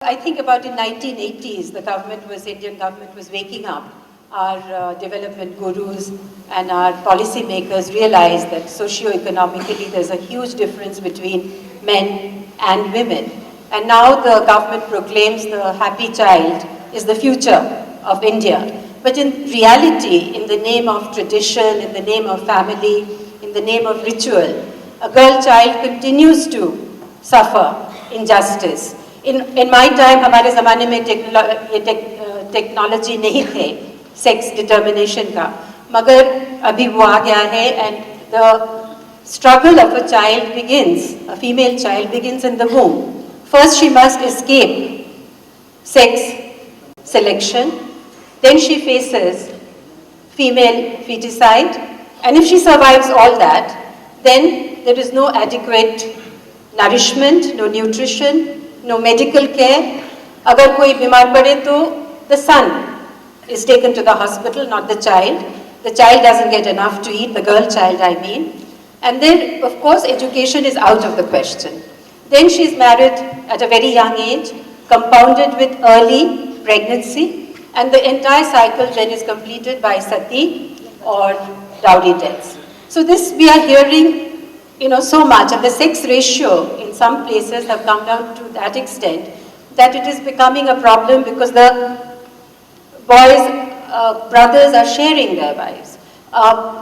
I think about in 1980s, Indian government was waking up. Our development gurus and our policymakers realized that socio-economically there's a huge difference between men and women. And now the government proclaims the happy child is the future of India. But in reality, in the name of tradition, in the name of family, in the name of ritual, a girl child continues to suffer injustice. In my time, हमारे ज़माने में technology नहीं थे sex determination का, मगर अभी वो आ गया है, and the struggle of a child begins, a female child begins in the womb. First she must escape sex selection, then she faces female feticide, and if she survives all that, then there is no adequate nourishment, no nutrition, no medical care. Agar koi bimar pade to the son is taken to the hospital, not the child. The child doesn't get enough to eat, the girl child I mean. And then, of course, education is out of the question. Then she is married at a very young age, compounded with early pregnancy, and the entire cycle then is completed by sati or dowry deaths. So this we are hearing, so much, and the sex ratio in some places have come down to that extent that it is becoming a problem because the boys, brothers are sharing their wives.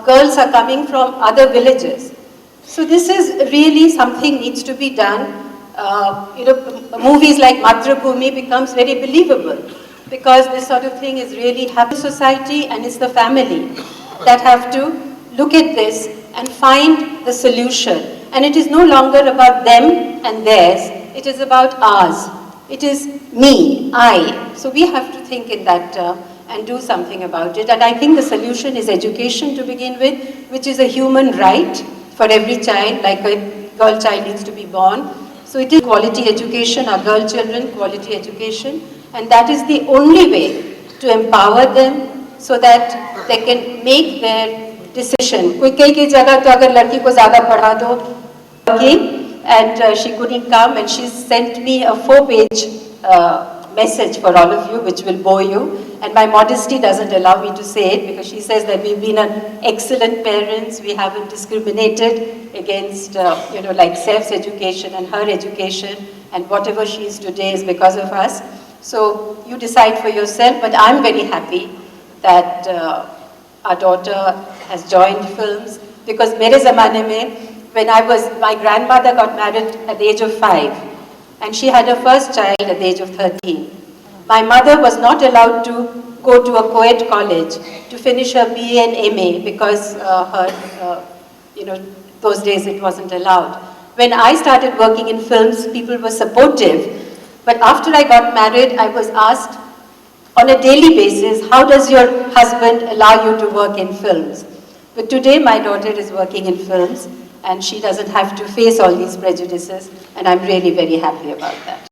Girls are coming from other villages. So this is really something needs to be done. Movies like Matrabhumi becomes very believable because this sort of thing is really happening in society, and it's the family that have to look at this and find the solution. And it is no longer about them and theirs, it is about ours. It is me, I. So we have to think in that term and do something about it. And I think the solution is education to begin with, which is a human right for every child, like a girl child needs to be born. So it is quality education, our girl children, quality education. And that is the only way to empower them so that they can make their decision. कोई कई जगह तो अगर लड़की को ज़्यादा पढ़ा दो, and she couldn't come, and she sent me a 4-page message for all of you, which will bore you. And my modesty doesn't allow me to say it because she says that we've been excellent parents, we haven't discriminated against, like Sef's education and her education, and whatever she is today is because of us. So you decide for yourself, but I'm very happy that our daughter has joined films because mere zamane mein, when my grandmother got married at the age of 5, and she had her first child at the age of 13. My mother was not allowed to go to a co-ed college to finish her BA and MA because those days it wasn't allowed. When I started working in films, people were supportive. But after I got married, I was asked on a daily basis, how does your husband allow you to work in films? But today my daughter is working in films, and she doesn't have to face all these prejudices, and I'm really very happy about that.